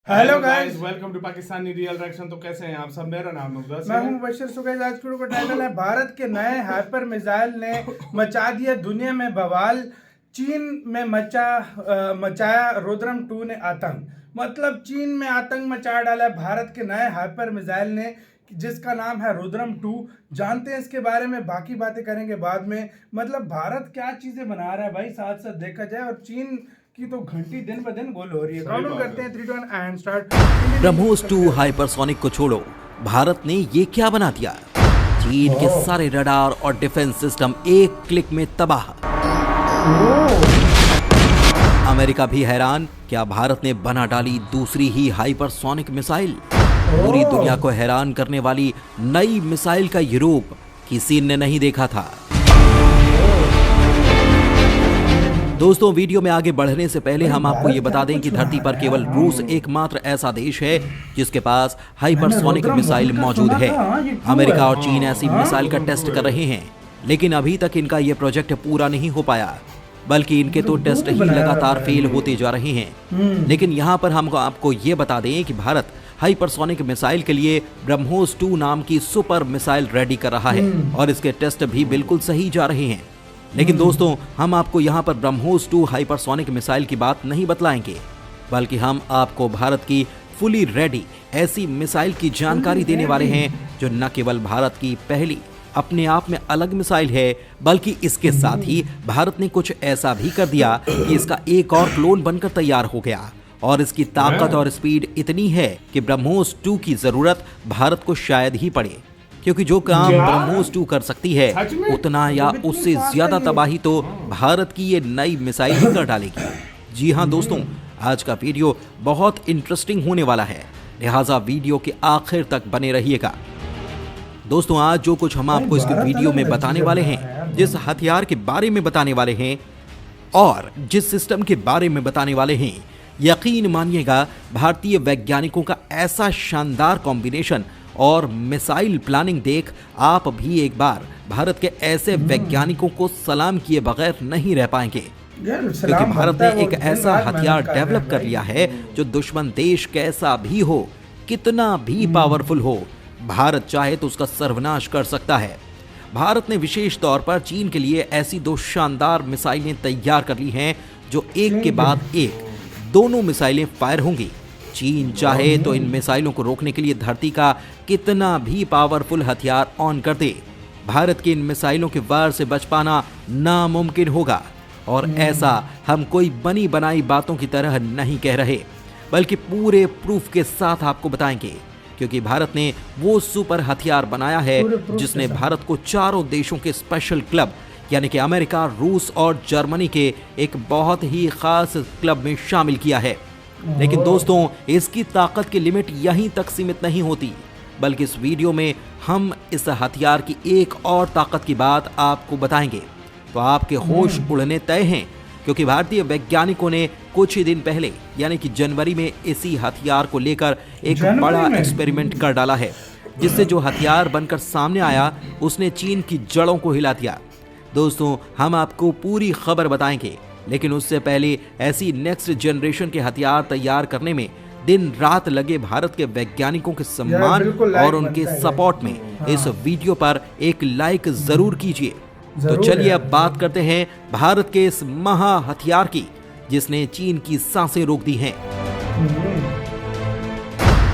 Hello guys, welcome to Pakistani real reaction. तो कैसे हैं आप सब? मेरा नाम मुबदस मैं है। हूं बशीर। सुगैज आज की वीडियो का टाइटल है भारत के नए हाइपर मिसाइल ने मचा दिया दुनिया में बवाल। चीन में मचाया रुद्रम 2 ने आतंक। मतलब चीन में आतंक मचा डाला है भारत के नए हाइपर मिसाइल ने, जिसका नाम है रुद्रम 2। जानते हैं इसके बारे में, बाकी बातें करेंगे बाद में। मतलब भारत क्या चीजें बना रहा है भाई, साथ साथ देखा जाए, और चीन की तो घंटी दिन ब दिन गोल हो रही है। काउंट करते हैं 3 2 1 एंड स्टार्ट। ब्रह्मोस 2 हाइपरसोनिक को छोड़ो, भारत ने ये क्या बना दिया? चीन के सारे रडार और डिफेंस सिस्टम एक क्लिक में तबाह। अमेरिका भी हैरान, क्या भारत ने बना डाली दूसरी ही हाइपरसोनिक मिसाइल? पूरी दुनिया को हैरान करने वाली नई मिसाइल का ये रूप किसी ने नहीं देखा था। दोस्तों, वीडियो में आगे बढ़ने से पहले हम आपको ये बता दें कि धरती पर केवल रूस एकमात्र ऐसा देश है जिसके पास हाइपरसोनिक मिसाइल मौजूद है। अमेरिका और चीन ऐसी मिसाइल का टेस्ट कर रहे हैं, लेकिन अभी तक इनका ये प्रोजेक्ट पूरा नहीं हो पाया, बल्कि इनके तो टेस्ट ही लगातार फेल होते जा रहे हैं। लेकिन यहाँ पर हम आपको ये बता दें कि भारत हाइपरसोनिक मिसाइल के लिए ब्रह्मोस 2 नाम की सुपर मिसाइल रेडी कर रहा है और इसके टेस्ट भी बिल्कुल सही जा रहे हैं। लेकिन दोस्तों, हम आपको यहाँ पर ब्रह्मोस 2 हाइपरसोनिक मिसाइल की बात नहीं बतलाएंगे, बल्कि हम आपको भारत की फुली रेडी ऐसी मिसाइल की जानकारी देने वाले हैं जो न केवल भारत की पहली अपने आप में अलग मिसाइल है, बल्कि इसके साथ ही भारत ने कुछ ऐसा भी कर दिया कि इसका एक और क्लोन बनकर तैयार हो गया और इसकी ताकत और स्पीड इतनी है कि ब्रह्मोस 2 की जरूरत भारत को शायद ही पड़े, क्योंकि जो काम ब्रह्मोस 2 कर सकती है उतना या उससे ज्यादा तबाही तो भारत की ये नई मिसाइल ही कर डालेगी। जी हाँ दोस्तों, आज का वीडियो बहुत इंटरेस्टिंग होने वाला है, लिहाजा वीडियो के आखिर तक बने रहिएगा। दोस्तों, आज जो कुछ हम आपको इस वीडियो में बताने वाले हैं, जिस हथियार के बारे में बताने वाले हैं और जिस सिस्टम के बारे में बताने वाले हैं, यकीन मानिएगा भारतीय वैज्ञानिकों का ऐसा शानदार कॉम्बिनेशन और मिसाइल प्लानिंग देख आप भी एक बार भारत के ऐसे वैज्ञानिकों को सलाम किए बगैर नहीं रह पाएंगे, क्योंकि भारत ने एक ऐसा हथियार डेवलप कर लिया है जो दुश्मन देश कैसा भी हो, कितना भी पावरफुल हो, भारत चाहे तो उसका सर्वनाश कर सकता है। भारत ने विशेष तौर पर चीन के लिए ऐसी 2 शानदार मिसाइलें तैयार कर ली हैं जो एक के बाद एक दोनों मिसाइलें फायर होंगी। चीन चाहे तो इन मिसाइलों को रोकने के लिए धरती का कितना भी पावरफुल हथियार ऑन कर दे, भारत की इन मिसाइलों के वार से बच पाना नामुमकिन होगा। और ऐसा हम कोई बनी बनाई बातों की तरह नहीं कह रहे, बल्कि पूरे प्रूफ के साथ आपको बताएंगे, क्योंकि भारत ने वो सुपर हथियार बनाया है जिसने भारत को चारों देशों के स्पेशल क्लब यानी कि अमेरिका, रूस और जर्मनी के एक बहुत ही खास क्लब में शामिल किया है। लेकिन दोस्तों, इसकी ताकत की लिमिट यहीं तक सीमित नहीं होती, बल्कि इस वीडियो में हम इस हथियार की एक और ताकत की बात आपको बताएंगे तो आपके होश उड़ने तय हैं, क्योंकि भारतीय वैज्ञानिकों ने कुछ ही दिन पहले यानी कि जनवरी में इसी हथियार को लेकर एक बड़ा एक्सपेरिमेंट कर डाला है, जिससे जो हथियार बनकर सामने आया उसने चीन की जड़ों को हिला दिया। दोस्तों, हम आपको पूरी खबर बताएंगे, लेकिन उससे पहले ऐसी नेक्स्ट जनरेशन के हथियार तैयार करने में दिन रात लगे भारत के वैज्ञानिकों के सम्मान और उनके सपोर्ट में इस वीडियो पर एक लाइक जरूर कीजिए। तो चलिए अब बात करते हैं भारत के इस महा हथियार की, जिसने चीन की सांसें रोक दी हैं।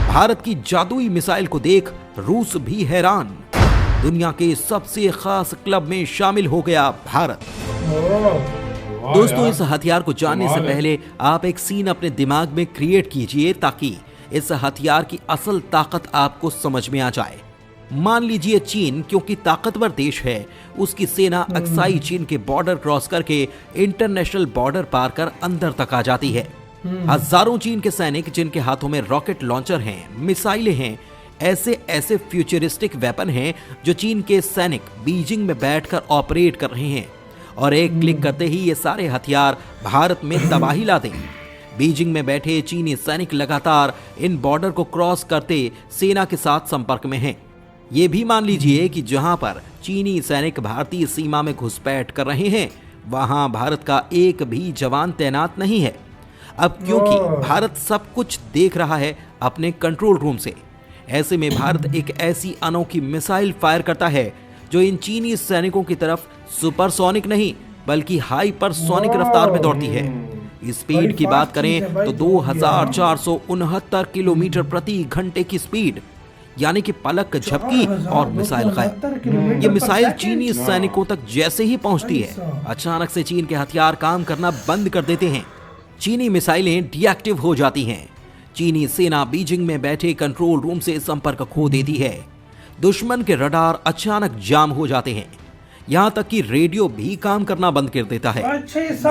भारत की जादुई मिसाइल को देख रूस भी हैरान, दुनिया के सबसे खास क्लब में शामिल हो गया भारत। दोस्तों, इस हथियार को जानने से पहले आप एक सीन अपने दिमाग में क्रिएट कीजिए ताकि इस हथियार की असल ताकत आपको समझ में आ जाए। मान लीजिए चीन, क्योंकि ताकतवर देश है, उसकी सेना अक्साई चीन के बॉर्डर क्रॉस करके इंटरनेशनल बॉर्डर पार कर अंदर तक आ जाती है। हजारों चीन के सैनिक जिनके हाथों में रॉकेट लॉन्चर हैं, मिसाइलें हैं, ऐसे ऐसे फ्यूचरिस्टिक वेपन हैं जो चीन के सैनिक बीजिंग में बैठकर ऑपरेट कर रहे हैं, और एक क्लिक करते ही ये सारे हथियार भारत में तबाही ला दें। बीजिंग में बैठे चीनी सैनिक लगातार इन बॉर्डर को क्रॉस करते सेना के साथ संपर्क में हैं। ये भी मान लीजिए कि जहां पर चीनी सैनिक भारतीय सीमा में घुसपैठ कर रहे हैं, वहां भारत का एक भी जवान तैनात नहीं है। अब क्योंकि भारत सब कुछ देख रहा है अपने कंट्रोल रूम से, ऐसे में भारत एक ऐसी अनोखी मिसाइल फायर करता है जो इन चीनी सैनिकों की तरफ सुपरसोनिक नहीं बल्कि हाइपरसोनिक रफ्तार में दौड़ती है। स्पीड की बात करें तो 2469 किलोमीटर प्रति घंटे की स्पीड, यानी कि पलक झपकी और मिसाइल गायब। ये मिसाइल चीनी सैनिकों तक जैसे ही पहुंचती है, अचानक से चीन के हथियार काम करना बंद कर देते हैं। चीनी मिसाइलें डीएक्टिव हो जाती हैं। चीनी सेना बीजिंग में बैठे कंट्रोल रूम से संपर्क खो देती है। दुश्मन के रडार अचानक जाम हो जाते हैं, यहाँ तक कि रेडियो भी काम करना बंद कर देता है।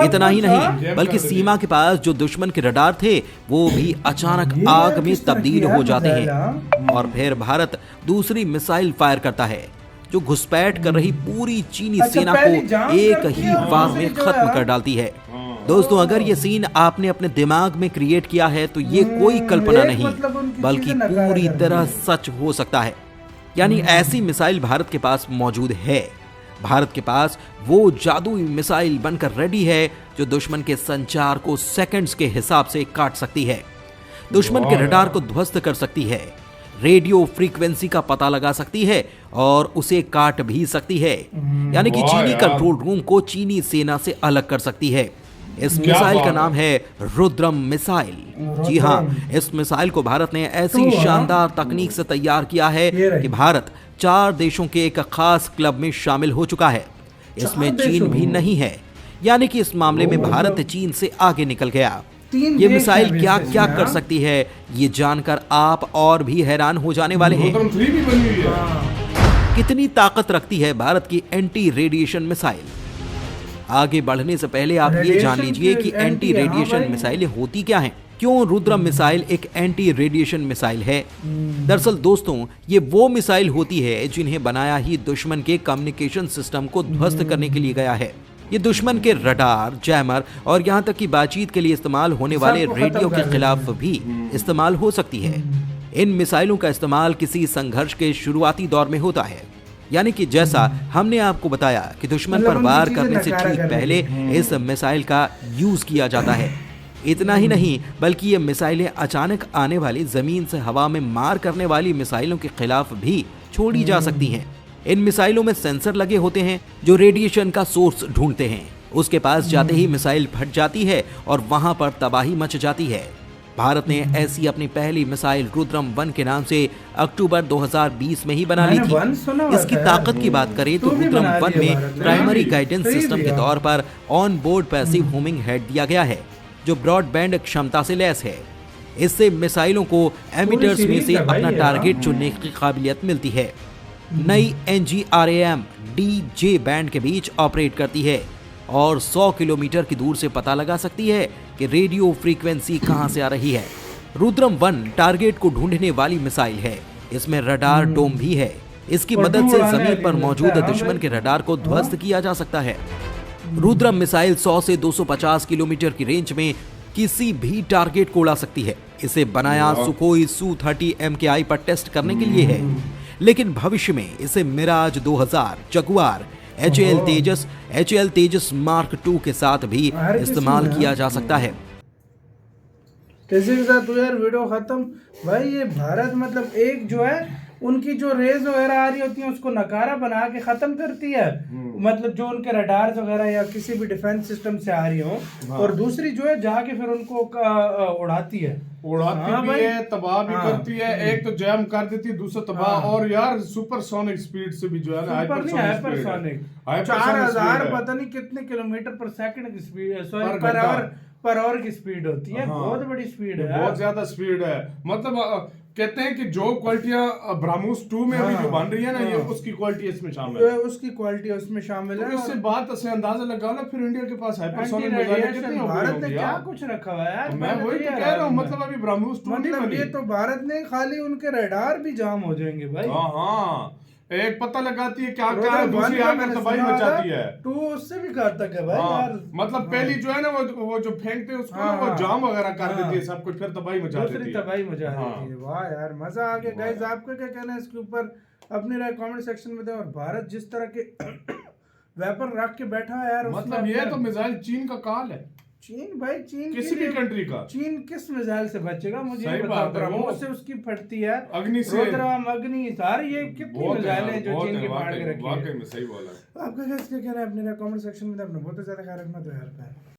इतना ही नहीं बल्कि सीमा के पास जो दुश्मन के रडार थे वो भी अचानक आग में तब्दील हो जाते हैं। और फिर भारत दूसरी मिसाइल फायर करता है जो घुसपैठ कर रही पूरी चीनी सेना को एक ही वार में खत्म कर डालती है। दोस्तों, अगर ये सीन आपने अपने दिमाग में क्रिएट किया है तो ये कोई कल्पना नहीं बल्कि पूरी तरह सच हो सकता है। यानी ऐसी मिसाइल भारत के पास मौजूद है। भारत के पास वो जादुई मिसाइल बनकर रेडी है जो दुश्मन के संचार को सेकंड्स के हिसाब से काट सकती है, दुश्मन के रडार को ध्वस्त कर सकती है, रेडियो फ्रीक्वेंसी का पता लगा सकती है और उसे काट भी सकती है। यानी कि चीनी कंट्रोल रूम को चीनी सेना से अलग कर सकती है। इस मिसाइल का नाम है रुद्रम मिसाइल। जी हाँ, इस मिसाइल को भारत ने ऐसी शानदार तकनीक से तैयार किया है कि भारत 4 देशों के एक खास क्लब में शामिल हो चुका है। इसमें चीन भी नहीं है, यानी कि इस मामले में भारत चीन से आगे निकल गया। ये मिसाइल क्या क्या कर सकती है ये जानकर आप और भी हैरान हो जाने वाले हैं। कितनी ताकत रखती है भारत की एंटी रेडिएशन मिसाइल। आगे बढ़ने से पहले आप ये जान लीजिए कि एंटी रेडिएशन मिसाइलें होती क्या हैं। क्यों रुद्रम मिसाइल एक एंटी रेडिएशन मिसाइल है? दरअसल दोस्तों, ये वो मिसाइल होती है जिन्हें बनाया ही दुश्मन के कम्युनिकेशन सिस्टम को ध्वस्त करने के लिए गया है। ये दुश्मन के रडार, जैमर और यहाँ तक कि बातचीत के लिए इस्तेमाल होने वाले रेडियो के खिलाफ भी इस्तेमाल हो सकती है। इन मिसाइलों का इस्तेमाल किसी संघर्ष के शुरुआती दौर में होता है, यानी कि जैसा हमने आपको बताया कि दुश्मन पर वार करने से ठीक पहले इस मिसाइल का यूज किया जाता है। इतना ही नहीं बल्कि ये मिसाइलें अचानक आने वाली जमीन से हवा में मार करने वाली मिसाइलों के खिलाफ भी छोड़ी जा सकती हैं। इन मिसाइलों में सेंसर लगे होते हैं जो रेडिएशन का सोर्स ढूंढते हैं। उसके पास जाते ही मिसाइल फट जाती है और वहां पर तबाही मच जाती है। भारत ने ऐसी अपनी पहली मिसाइल रुद्रम 1 के नाम से अक्टूबर 2020 में ही बना ली थी। इसकी ताकत की बात करें तो रुद्रम 1 में प्राइमरी गाइडेंस सिस्टम के तौर पर on board passive homing head दिया गया है जो ब्रॉडबैंड क्षमता से लैस है। इससे मिसाइलों को एमिटर्स में से अपना टारगेट चुनने की काबिलियत मिलती है। नई NGRAM DJ बैंड के बीच ऑपरेट करती है और 100 किलोमीटर की दूर से पता लगा सकती है कि रेडियो फ्रीक्वेंसी कहां से आ रही है। रुद्रम 1 टारगेट को ढूंढने वाली मिसाइल है। इसमें रडार डोम भी है। इसकी मदद से जमीन पर मौजूद दुश्मन के रडार को ध्वस्त किया जा सकता है। रुद्रम मिसाइल 100 से 250 किलोमीटर की रेंज में किसी भी टारगेट को उड़ा सकती है। इसे बनाया सुखोई Su-30 MKI पर टेस्ट करने के लिए है, लेकिन भविष्य में इसे मिराज 2000, जगुआर, HAL तेजस मार्क 2 के साथ भी इस्तेमाल किया जा सकता है। किसी के साथ तो यार वीडियो खत्म। भाई ये भारत मतलब एक जो है उनकी जो रेज वगैरह आ रही होती है उसको नकारा बना के खत्म करती है, मतलब जो उनके रडार्स वगैरह या किसी भी डिफेंस सिस्टम से आ रही हो, और दूसरी जो है जाके फिर उनको उड़ाती है, भी है, तबाह भी करती है। एक तो जैम कर देती है, दूसरा तबाह। और यार सुपरसोनिक स्पीड से भी जो है हाइपरसोनिक 4000 पता नहीं कितने किलोमीटर पर सेकंड की स्पीड, सॉरी पर आवर की स्पीड होती है। बहुत बड़ी स्पीड है, बहुत ज्यादा स्पीड है। मतलब कहते हैं कि जो क्वालिटियां ब्रह्मोस 2 में अभी जो बन रही है ना, ये उसकी क्वालिटी इसमें शामिल है, उसकी क्वालिटी उसमें शामिल है। इससे बात से अंदाजा लगा लो फिर इंडिया के पास हाइपरसोनिक मिसाइलें कितनी हो गई भारत ने होंगी क्या यार। कुछ रखा हुआ है यार। मैं वही तो कह रहा हूँ, मतलब अभी ब्रह्मोस 2 नहीं मतलब बनी। ये तो भारत ने खाली उनके रडार भी जाम हो जाएंगे भाई। हाँ, एक पता लगाती है क्या क्या है, दूसरी आकर तबाही मचाती है। 2 उससे भी घातक है भाई यार। मतलब पहली जो है ना वो जो फेंकते हैं उसको वो जाम वगैरह कर देती है सब कुछ, फिर तबाही मचा देती है। दूसरी तबाही मचा देती है। वाह यार, मजा आ गया गाइस। आपका क्या कहना है इसके ऊपर? अपनी राय कमेंट सेक्शन में दें। और भारत जिस तरह के वेपन रख के बैठा है यार, मतलब ये तो मिसाइल चीन का काल है। चीन भाई, चीन किसी के भी लिए- कंट्री का चीन किस मिसाइल से बचेगा? मुझे सही ये बताओ। बात है, ब्रह्मोस वो से उसकी फटती है, अग्नि से, रुद्रम, अग्नि, सारी ये कितनी बहुत मिसाइलें है, जो बहुत चीन है, के फाड़ के वाकई रखी वाकई है। में सही बोला है। आपका क्या कहना है? अपने कमेंट सेक्शन में अपना बहुत ज्यादा ख्याल रखना तो यार।